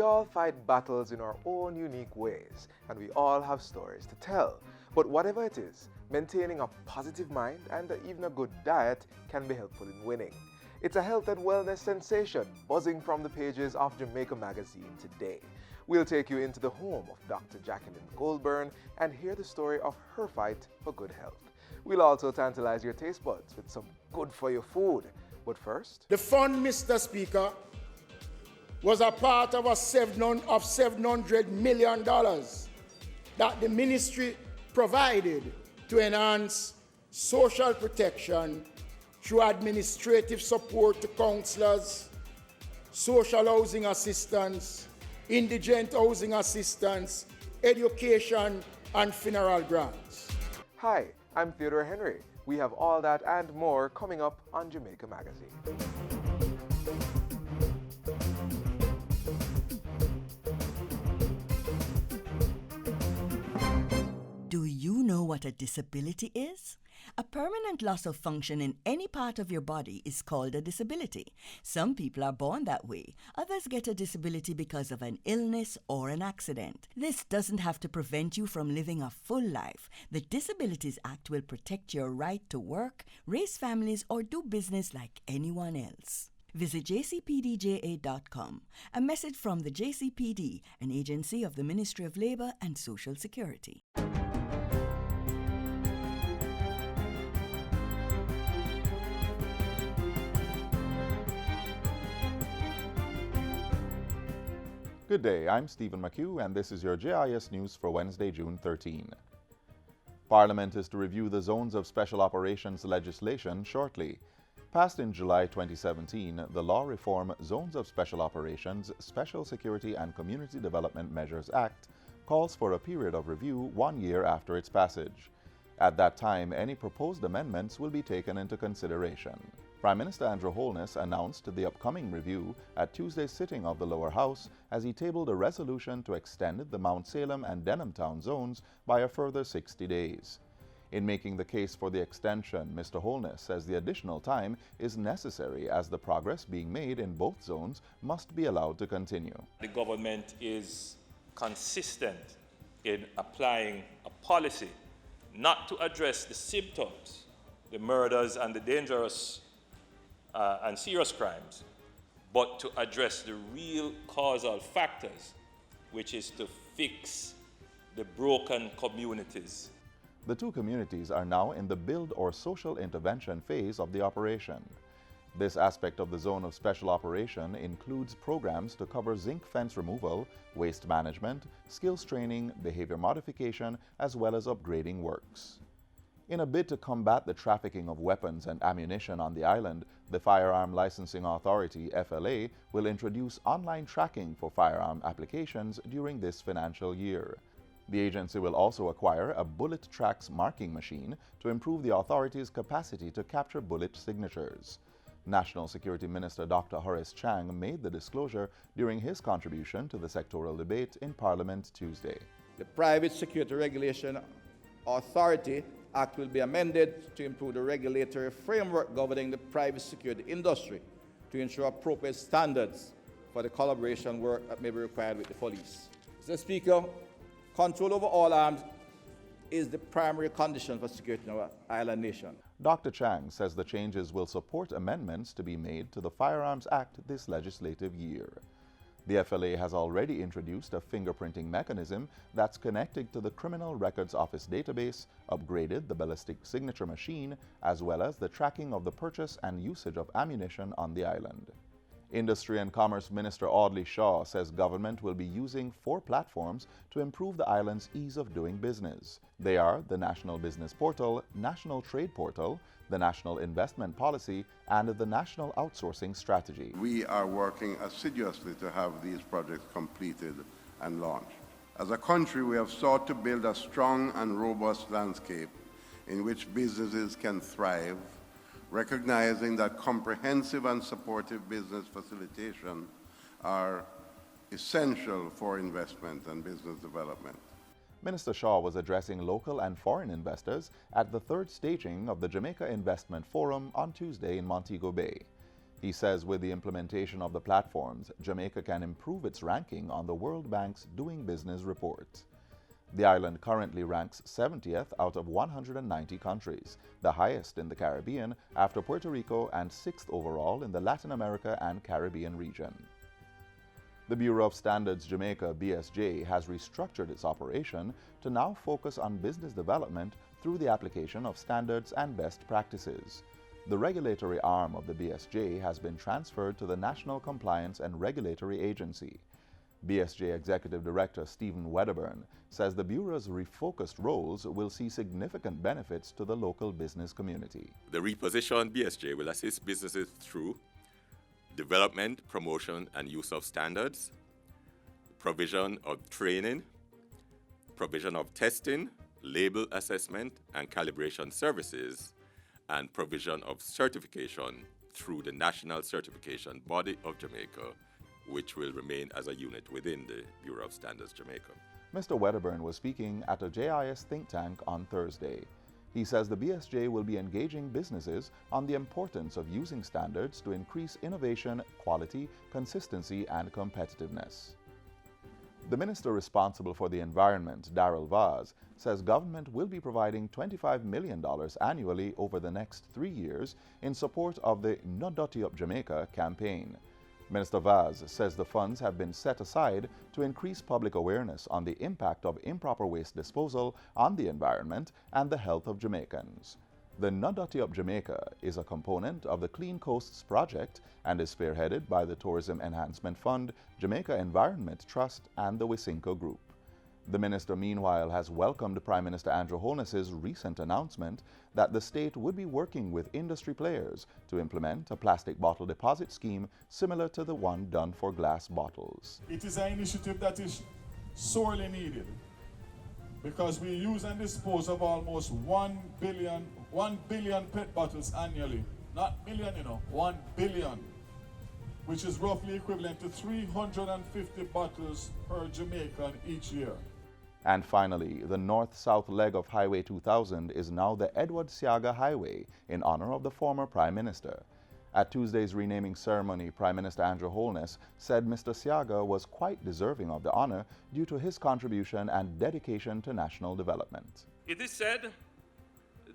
all fight battles in our own unique ways, and we all have stories to tell. But whatever it is, maintaining a positive mind and even a good diet can be helpful in winning. It's a health and wellness sensation buzzing from the pages of Jamaica magazine today. We'll take you into the home of Dr. Jacqueline Goldburn and hear the story of her fight for good health. We'll also tantalize your taste buds with some good-for-you food. But first, the fund, Mr. Speaker, was a part of $700 million that the ministry provided to enhance social protection through administrative support to councillors, social housing assistance, indigent housing assistance, education, and funeral grants. Hi, I'm Theodore Henry. We have all that and more coming up on Jamaica Magazine. Do you know what a disability is? A permanent loss of function in any part of your body is called a disability. Some people are born that way. Others get a disability because of an illness or an accident. This doesn't have to prevent you from living a full life. The Disabilities Act will protect your right to work, raise families, or do business like anyone else. Visit jcpdja.com. A message from the JCPD, an agency of the Ministry of Labour and Social Security. Good day, I'm Stephen McHugh, and this is your JIS News for Wednesday, June 13. Parliament is to review the Zones of Special Operations legislation shortly. Passed in July 2017, the Law Reform Zones of Special Operations, Special Security and Community Development Measures Act calls for a period of review 1 year after its passage. At that time, any proposed amendments will be taken into consideration. Prime Minister Andrew Holness announced the upcoming review at Tuesday's sitting of the lower house as he tabled a resolution to extend the Mount Salem and Denhamtown zones by a further 60 days. In making the case for the extension, Mr. Holness says the additional time is necessary as the progress being made in both zones must be allowed to continue. The government is consistent in applying a policy not to address the symptoms, the murders and the dangerous and serious crimes, but to address the real causal factors, which is to fix the broken communities. The two communities are now in the build or social intervention phase of the operation. This aspect of the Zone of Special Operation includes programs to cover zinc fence removal, waste management, skills training, behavior modification, as well as upgrading works. In a bid to combat the trafficking of weapons and ammunition on the island, the Firearm Licensing Authority, FLA, will introduce online tracking for firearm applications during this financial year. The agency will also acquire a bullet tracks marking machine to improve the authority's capacity to capture bullet signatures. National Security Minister Dr. Horace Chang made the disclosure during his contribution to the sectoral debate in Parliament Tuesday. The Private Security Regulation Authority Act will be amended to improve the regulatory framework governing the private security industry to ensure appropriate standards for the collaboration work that may be required with the police. Mr. Speaker, control over all arms is the primary condition for security in our island nation. Dr. Chang says the changes will support amendments to be made to the Firearms Act this legislative year. The FLA has already introduced a fingerprinting mechanism that's connected to the Criminal Records Office database, upgraded the ballistic signature machine, as well as the tracking of the purchase and usage of ammunition on the island. Industry and Commerce Minister Audley Shaw says government will be using 4 platforms to improve the island's ease of doing business. They are the National Business Portal, National Trade Portal, the National Investment Policy, and the National Outsourcing Strategy. We are working assiduously to have these projects completed and launched. As a country, we have sought to build a strong and robust landscape in which businesses can thrive, recognizing that comprehensive and supportive business facilitation are essential for investment and business development. Minister Shaw was addressing local and foreign investors at the 3rd staging of the Jamaica Investment Forum on Tuesday in Montego Bay. He says with the implementation of the platforms, Jamaica can improve its ranking on the World Bank's Doing Business report. The island currently ranks 70th out of 190 countries, the highest in the Caribbean after Puerto Rico and 6th overall in the Latin America and Caribbean region. The Bureau of Standards Jamaica, BSJ, has restructured its operation to now focus on business development through the application of standards and best practices. The regulatory arm of the BSJ has been transferred to the National Compliance and Regulatory Agency. BSJ Executive Director Stephen Wedderburn says the Bureau's refocused roles will see significant benefits to the local business community. The repositioned BSJ will assist businesses through development, promotion, and use of standards, provision of training, provision of testing, label assessment and calibration services, and provision of certification through the National Certification Body of Jamaica, which will remain as a unit within the Bureau of Standards Jamaica. Mr. Wedderburn was speaking at a JIS think tank on Thursday. He says the BSJ will be engaging businesses on the importance of using standards to increase innovation, quality, consistency, and competitiveness. The minister responsible for the environment, Darrell Vaz, says government will be providing $25 million annually over the next 3 years in support of the No Dirty Up Jamaica campaign. Minister Vaz says the funds have been set aside to increase public awareness on the impact of improper waste disposal on the environment and the health of Jamaicans. The No Dirty Up Jamaica is a component of the Clean Coasts project and is spearheaded by the Tourism Enhancement Fund, Jamaica Environment Trust, and the Wisinko Group. The minister, meanwhile, has welcomed Prime Minister Andrew Holness's recent announcement that the state would be working with industry players to implement a plastic bottle deposit scheme similar to the one done for glass bottles. It is an initiative that is sorely needed because we use and dispose of almost 1 billion PET bottles annually. Not million, 1 billion, which is roughly equivalent to 350 bottles per Jamaican each year. And finally, the north-south leg of Highway 2000 is now the Edward Seaga Highway in honor of the former Prime Minister. At Tuesday's renaming ceremony, Prime Minister Andrew Holness said Mr. Seaga was quite deserving of the honor due to his contribution and dedication to national development. It is said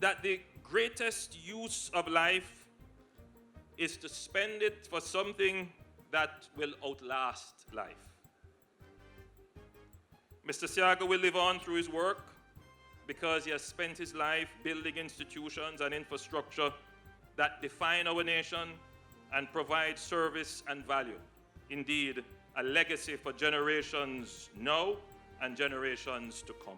that the greatest use of life is to spend it for something that will outlast life. Mr. Seaga will live on through his work because he has spent his life building institutions and infrastructure that define our nation and provide service and value. Indeed, a legacy for generations now and generations to come.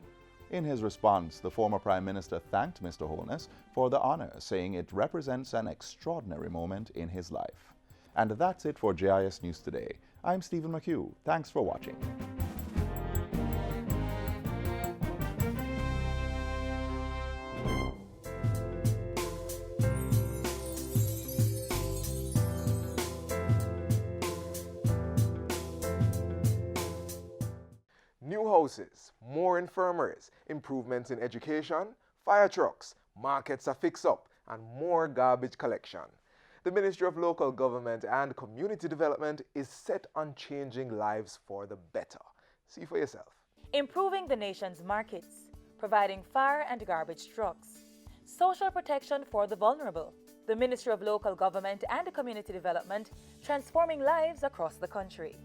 In his response, the former Prime Minister thanked Mr. Holness for the honor, saying it represents an extraordinary moment in his life. And that's it for JIS News Today. I'm Stephen McHugh. Thanks for watching. New houses, more infirmaries, improvements in education, fire trucks, markets are fixed up, and more garbage collection. The Ministry of Local Government and Community Development is set on changing lives for the better. See for yourself. Improving the nation's markets, providing fire and garbage trucks, social protection for the vulnerable. The Ministry of Local Government and Community Development, transforming lives across the country.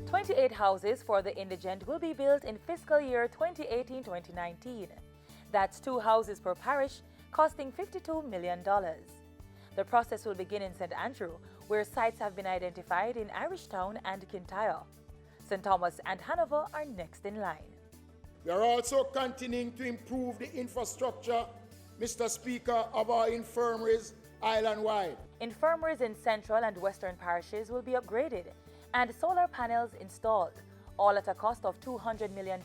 28 houses for the indigent will be built in fiscal year 2018-2019. That's 2 houses per parish, costing $52 million. The process will begin in St. Andrew, where sites have been identified in Irishtown and Kintyre. St. Thomas and Hanover are next in line. We are also continuing to improve the infrastructure, Mr. Speaker, of our infirmaries island-wide. Infirmaries in central and western parishes will be upgraded and solar panels installed, all at a cost of $200 million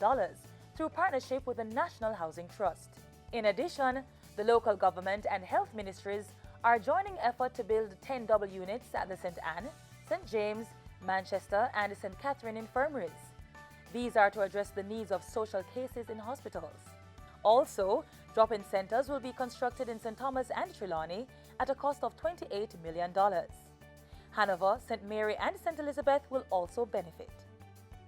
through partnership with the National Housing Trust. In addition, the local government and health ministries are joining effort to build 10 double units at the St. Anne, St. James, Manchester and St. Catherine infirmaries. These are to address the needs of social cases in hospitals. Also, drop-in centers will be constructed in St. Thomas and Trelawney at a cost of $28 million. Hanover, St. Mary and St. Elizabeth will also benefit.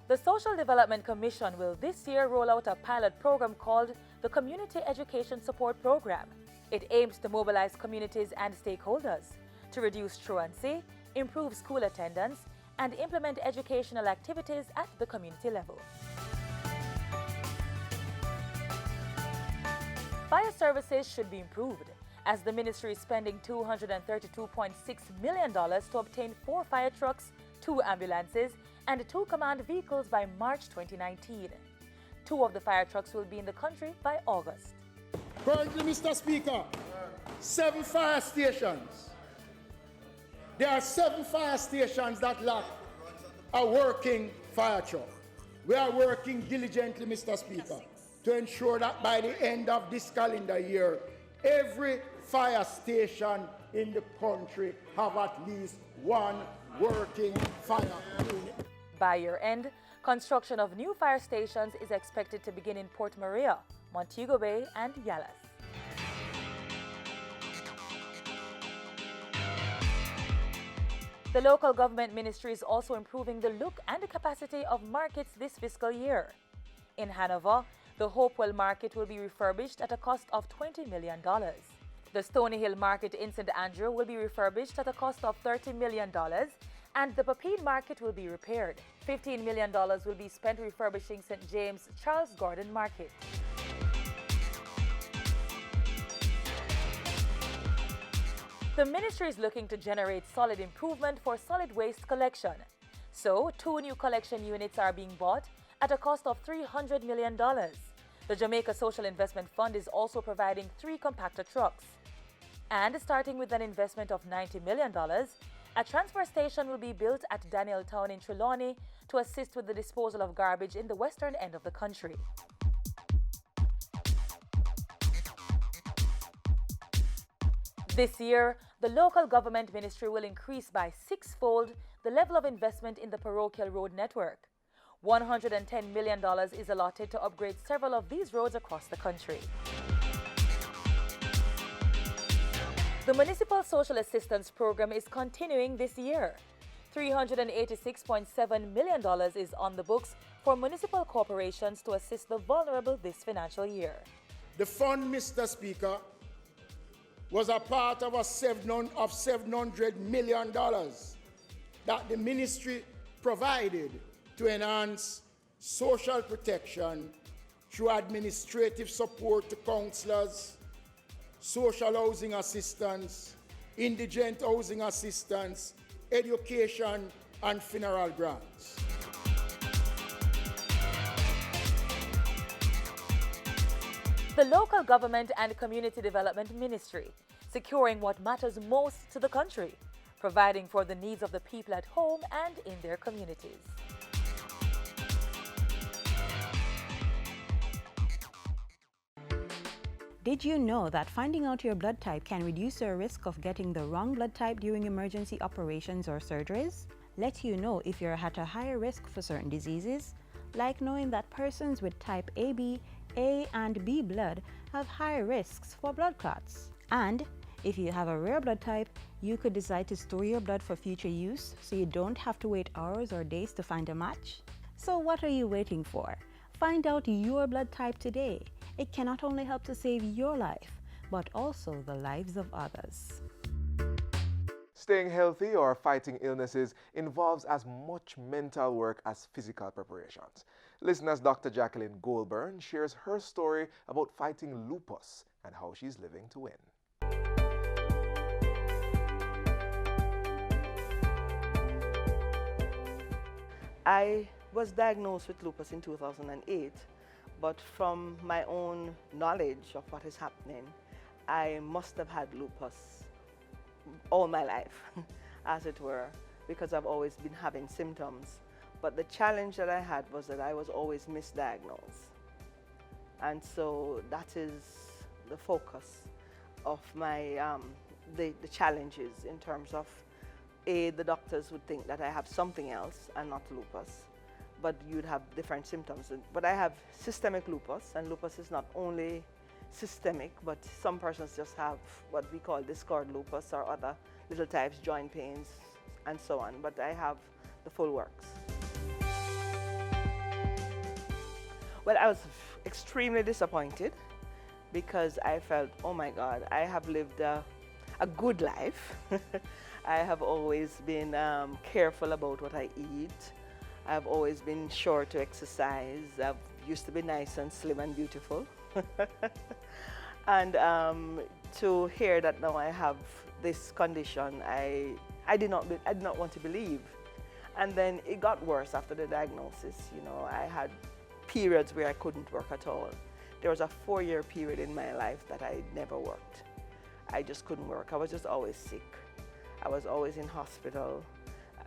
The Social Development Commission will this year roll out a pilot program called the Community Education Support Program. It aims to mobilize communities and stakeholders to reduce truancy, improve school attendance, and implement educational activities at the community level. Fire services should be improved, as the ministry is spending $232.6 million to obtain 4 fire trucks, 2 ambulances, and 2 command vehicles by March 2019. 2 of the fire trucks will be in the country by August. Currently, Mr. Speaker, 7 fire stations. There are 7 fire stations that lack a working fire truck. We are working diligently, Mr. Speaker, to ensure that by the end of this calendar year, every fire station in the country have at least 1 working fire unit. By year end, construction of new fire stations is expected to begin in Port Maria, Montego Bay, and Yallas. The local government ministry is also improving the look and the capacity of markets this fiscal year. In Hanover, the Hopewell Market will be refurbished at a cost of $20 million. The Stony Hill Market in St. Andrew will be refurbished at a cost of $30 million, and the Papine Market will be repaired. $15 million will be spent refurbishing St. James Charles Gordon Market. The ministry is looking to generate solid improvement for solid waste collection. So, 2 new collection units are being bought at a cost of $300 million. The Jamaica Social Investment Fund is also providing 3 compactor trucks. And starting with an investment of $90 million, a transfer station will be built at Danieltown in Trelawney to assist with the disposal of garbage in the western end of the country. This year, the local government ministry will increase by 6-fold the level of investment in the parochial road network. $110 million is allotted to upgrade several of these roads across the country. The Municipal Social Assistance Program is continuing this year. $386.7 million is on the books for municipal corporations to assist the vulnerable this financial year. The fund, Mr. Speaker, was a part of $700 million that the ministry provided to enhance social protection through administrative support to councillors, social housing assistance, indigent housing assistance, education, and funeral grants. The local government and community development ministry, securing what matters most to the country, providing for the needs of the people at home and in their communities. Did you know that finding out your blood type can reduce your risk of getting the wrong blood type during emergency operations or surgeries? Let you know if you're at a higher risk for certain diseases, like knowing that persons with type AB, A and B blood have higher risks for blood clots. And if you have a rare blood type, you could decide to store your blood for future use so you don't have to wait hours or days to find a match. So what are you waiting for? Find out your blood type today. It can not only help to save your life, but also the lives of others. Staying healthy or fighting illnesses involves as much mental work as physical preparations. Listen as Dr. Jacqueline Goldburn shares her story about fighting lupus and how she's living to win. I was diagnosed with lupus in 2008, but from my own knowledge of what is happening, I must have had lupus all my life, as it were, because I've always been having symptoms. But the challenge that I had was that I was always misdiagnosed. And so that is the focus of my, the challenges in terms of, A, the doctors would think that I have something else and not lupus. but you'd have different symptoms. But I have systemic lupus, and lupus is not only systemic, but some persons just have what we call discord lupus or other little types, joint pains, and so on. But I have the full works. Well, I was extremely disappointed because I felt, oh my God, I have lived a good life. I have always been careful about what I eat. I've always been sure to exercise. I've used to be nice and slim and beautiful. And to hear that now I have this condition, I did not want to believe. And then it got worse after the diagnosis. You know, I had periods where I couldn't work at all. There was a 4-year period in my life that I never worked. I just couldn't work. I was just always sick. I was always in hospital.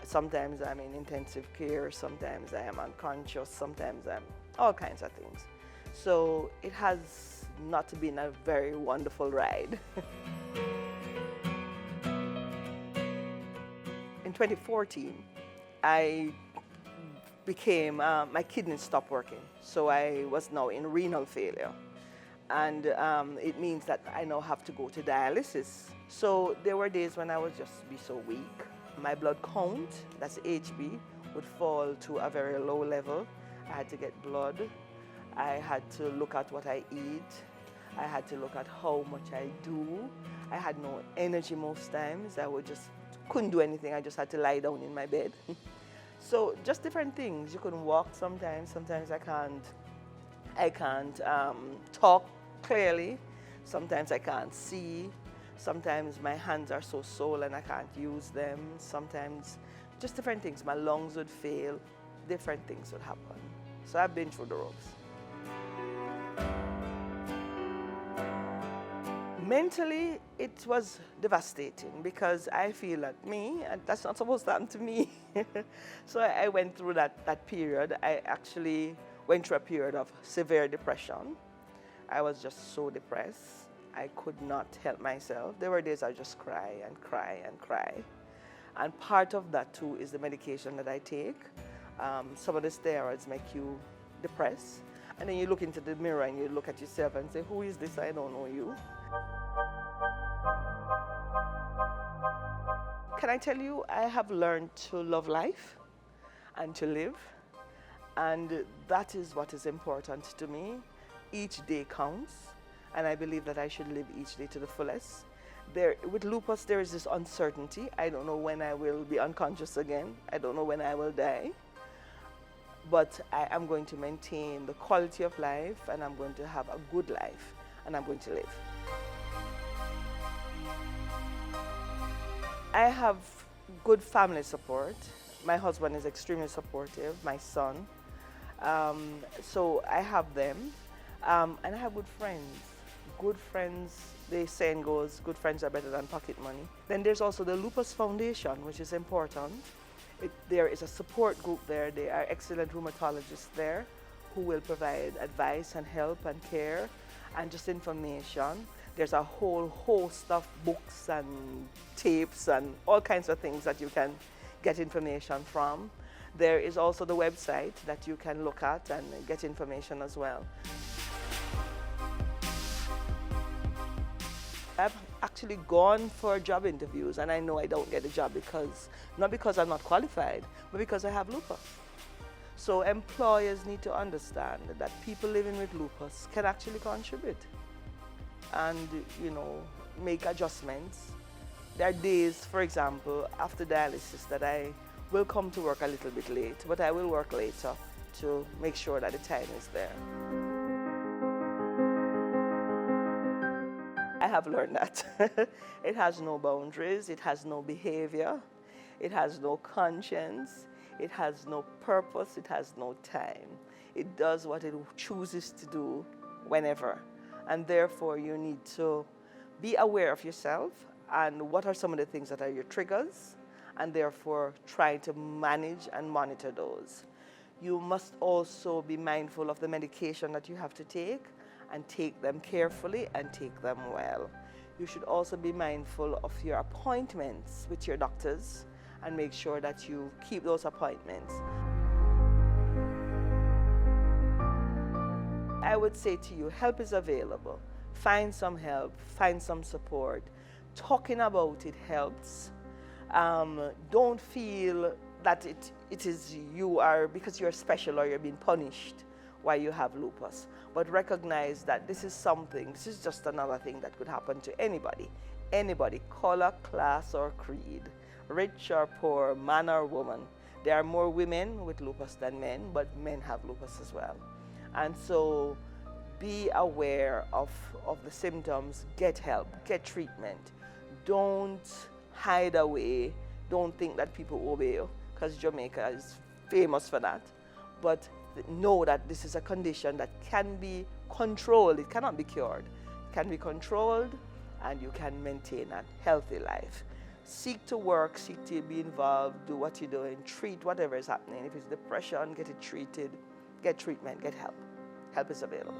Sometimes I'm in intensive care, sometimes I am unconscious, sometimes I'm all kinds of things. So it has not been a very wonderful ride. In 2014, I became, my kidneys stopped working. So I was now in renal failure. And it means that I now have to go to dialysis. So there were days when I would just be so weak. My blood count, that's HB, would fall to a very low level. I had to get blood. I had to look at what I eat. I had to look at how much I do. I had no energy most times. I couldn't do anything. I just had to lie down in my bed. So just different things. You couldn't walk sometimes. Sometimes I can't talk clearly. Sometimes I can't see. Sometimes my hands are so sore and I can't use them. Sometimes just different things. My lungs would fail. Different things would happen. So I've been through the ropes. Mentally, it was devastating because I feel that that's not supposed to happen to me. So I went through that period. I actually went through a period of severe depression. I was just so depressed. I could not help myself. There were days I just cry and cry and cry. And part of that too is the medication that I take. Some of the steroids make you depressed. And then you look into the mirror and you look at yourself and say, who is this? I don't know you. Can I tell you, I have learned to love life and to live. And that is what is important to me. Each day counts. And I believe that I should live each day to the fullest. With lupus, there is this uncertainty. I don't know when I will be unconscious again. I don't know when I will die. But I am going to maintain the quality of life, and I'm going to have a good life, and I'm going to live. I have good family support. My husband is extremely supportive, my son. So I have them, and I have good friends. Good friends, the saying goes, good friends are better than pocket money. Then there's also the Lupus Foundation, which is important. There is a support group there. There are excellent rheumatologists there who will provide advice and help and care and just information. There's a whole host of books and tapes and all kinds of things that you can get information from. There is also the website that you can look at and get information as well. I've actually gone for job interviews and I know I don't get a job not because I'm not qualified, but because I have lupus. So employers need to understand that people living with lupus can actually contribute and, make adjustments. There are days, for example, after dialysis that I will come to work a little bit late, but I will work later to make sure that the time is there. I have learned that. It has no boundaries, it has no behavior, it has no conscience, it has no purpose, it has no time. It does what it chooses to do whenever. And therefore you need to be aware of yourself and what are some of the things that are your triggers, and therefore try to manage and monitor those. You must also be mindful of the medication that you have to take and take them carefully and take them well. You should also be mindful of your appointments with your doctors and make sure that you keep those appointments. I would say to you, help is available. Find some help, find some support. Talking about it helps. Don't feel that it is you are, because you're special or you're being punished why you have lupus. But recognize that this is just another thing that could happen to anybody. Anybody, color, class, or creed, rich or poor, man or woman. There are more women with lupus than men, but men have lupus as well. And so be aware of the symptoms, get help, get treatment. Don't hide away. Don't think that people obey you, because Jamaica is famous for that. But know that this is a condition that can be controlled. It cannot be cured. It can be controlled, and you can maintain a healthy life. Seek to work, seek to be involved, do what you're doing, treat whatever is happening. If it's depression, get it treated, get treatment, get help. Help is available.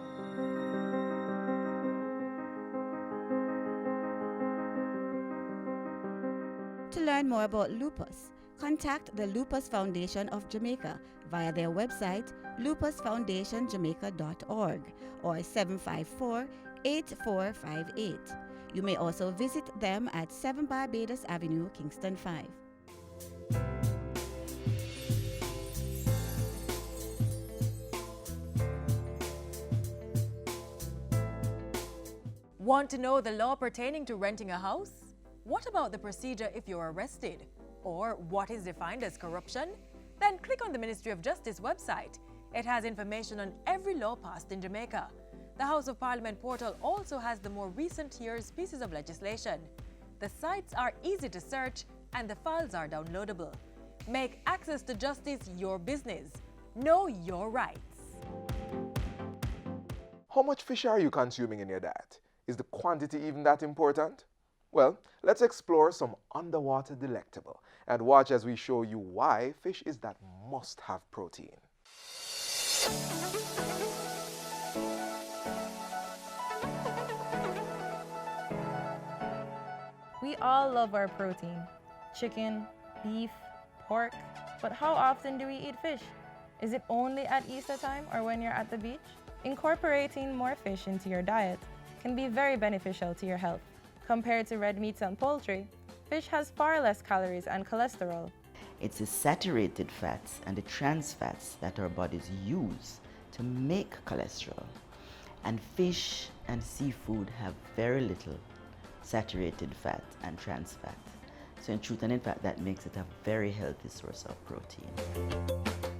To learn more about lupus, contact the Lupus Foundation of Jamaica via their website lupusfoundationjamaica.org or 754-8458. You may also visit them at 7 Barbados Avenue, Kingston 5. Want to know the law pertaining to renting a house? What about the procedure if you're arrested? Or what is defined as corruption? Then click on the Ministry of Justice website. It has information on every law passed in Jamaica. The House of Parliament portal also has the more recent year's pieces of legislation. The sites are easy to search and the files are downloadable. Make access to justice your business. Know your rights. How much fish are you consuming in your diet? Is the quantity even that important? Well, let's explore some underwater delectable and watch as we show you why fish is that must-have protein. We all love our protein. Chicken, beef, pork. But how often do we eat fish? Is it only at Easter time or when you're at the beach? Incorporating more fish into your diet can be very beneficial to your health. Compared to red meats and poultry, fish has far less calories and cholesterol. It's the saturated fats and the trans fats that our bodies use to make cholesterol. And fish and seafood have very little saturated fat and trans fat. So in truth and in fact, that makes it a very healthy source of protein.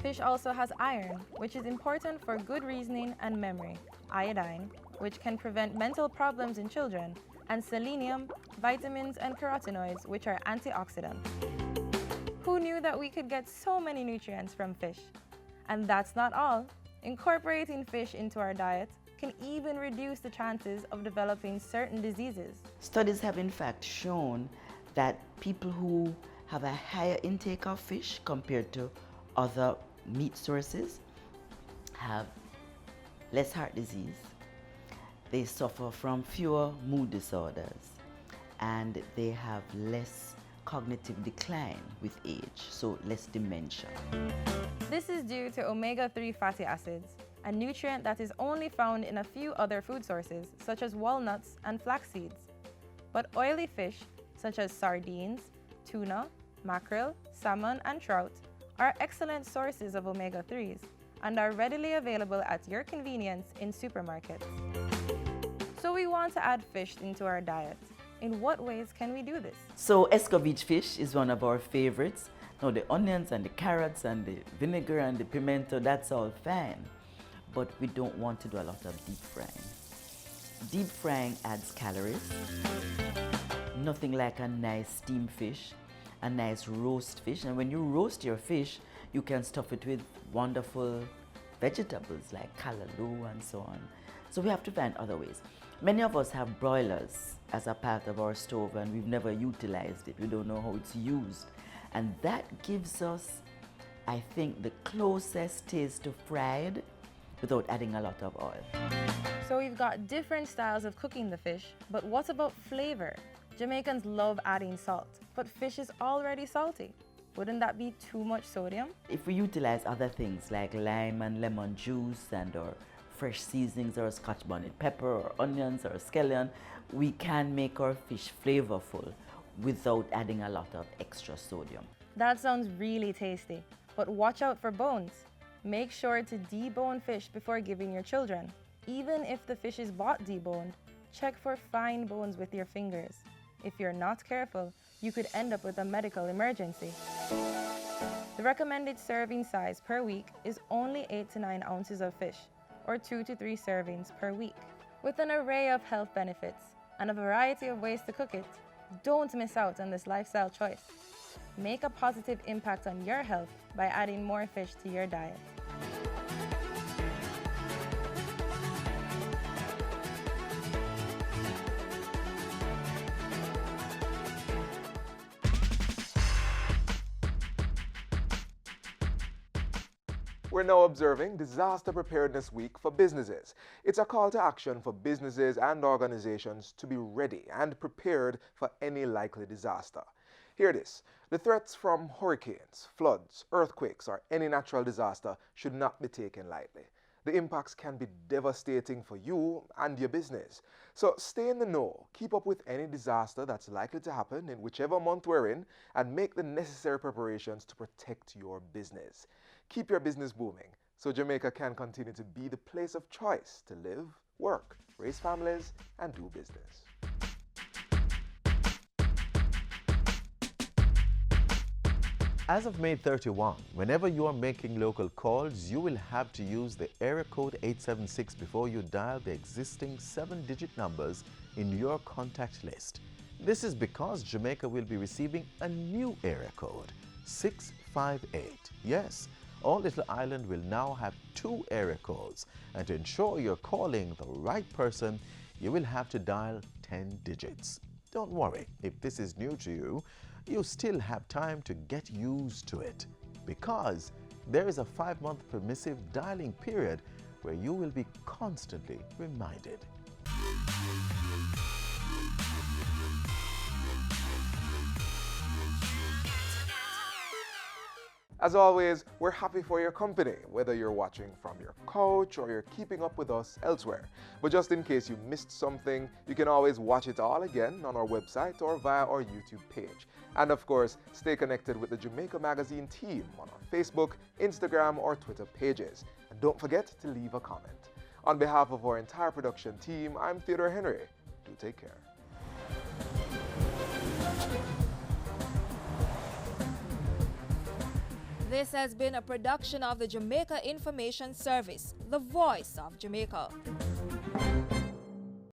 Fish also has iron, which is important for good reasoning and memory, iodine, which can prevent mental problems in children, and selenium, vitamins, and carotenoids, which are antioxidants. Who knew that we could get so many nutrients from fish? And that's not all. Incorporating fish into our diet can even reduce the chances of developing certain diseases. Studies have in fact shown that people who have a higher intake of fish compared to other meat sources have less heart disease, they suffer from fewer mood disorders, and they have less cognitive decline with age, so less dementia. This is due to omega-3 fatty acids, a nutrient that is only found in a few other food sources, such as walnuts and flax seeds. But oily fish, such as sardines, tuna, mackerel, salmon, and trout, are excellent sources of omega-3s and are readily available at your convenience in supermarkets. So we want to add fish into our diet. In what ways can we do this? So escovitch fish is one of our favorites. Now the onions and the carrots and the vinegar and the pimento, that's all fine. But we don't want to do a lot of deep frying. Deep frying adds calories. Nothing like a nice steamed fish, a nice roast fish. And when you roast your fish, you can stuff it with wonderful vegetables like callaloo and so on. So we have to find other ways. Many of us have broilers as a part of our stove and we've never utilized it. We don't know how it's used. And that gives us, I think, the closest taste to fried without adding a lot of oil. So we've got different styles of cooking the fish, but what about flavor? Jamaicans love adding salt, but fish is already salty. Wouldn't that be too much sodium? If we utilize other things like lime and lemon juice and or fresh seasonings or scotch bonnet pepper or onions or scallion, we can make our fish flavorful without adding a lot of extra sodium. That sounds really tasty, but watch out for bones. Make sure to debone fish before giving your children. Even if the fish is bought deboned, check for fine bones with your fingers. If you're not careful, you could end up with a medical emergency. The recommended serving size per week is only 8 to 9 ounces of fish, or 2 to 3 servings per week. With an array of health benefits and a variety of ways to cook it, don't miss out on this lifestyle choice. Make a positive impact on your health by adding more fish to your diet. We're now observing Disaster Preparedness Week for businesses. It's a call to action for businesses and organizations to be ready and prepared for any likely disaster. Hear this: the threats from hurricanes, floods, earthquakes, or any natural disaster should not be taken lightly. The impacts can be devastating for you and your business. So stay in the know, keep up with any disaster that's likely to happen in whichever month we're in, and make the necessary preparations to protect your business. Keep your business booming so Jamaica can continue to be the place of choice to live, work, raise families, and do business. As of May 31, whenever you are making local calls, you will have to use the area code 876 before you dial the existing 7-digit numbers in your contact list. This is because Jamaica will be receiving a new area code, 658. Yes, all Little Island will now have 2 area codes, and to ensure you're calling the right person, you will have to dial 10 digits. Don't worry, if this is new to you, you still have time to get used to it, because there is a 5-month permissive dialing period where you will be constantly reminded. As always, we're happy for your company, whether you're watching from your couch or you're keeping up with us elsewhere. But just in case you missed something, you can always watch it all again on our website or via our YouTube page. And of course, stay connected with the Jamaica Magazine team on our Facebook, Instagram, or Twitter pages. And don't forget to leave a comment. On behalf of our entire production team, I'm Theodore Henry. Do take care. This has been a production of the Jamaica Information Service, the voice of Jamaica.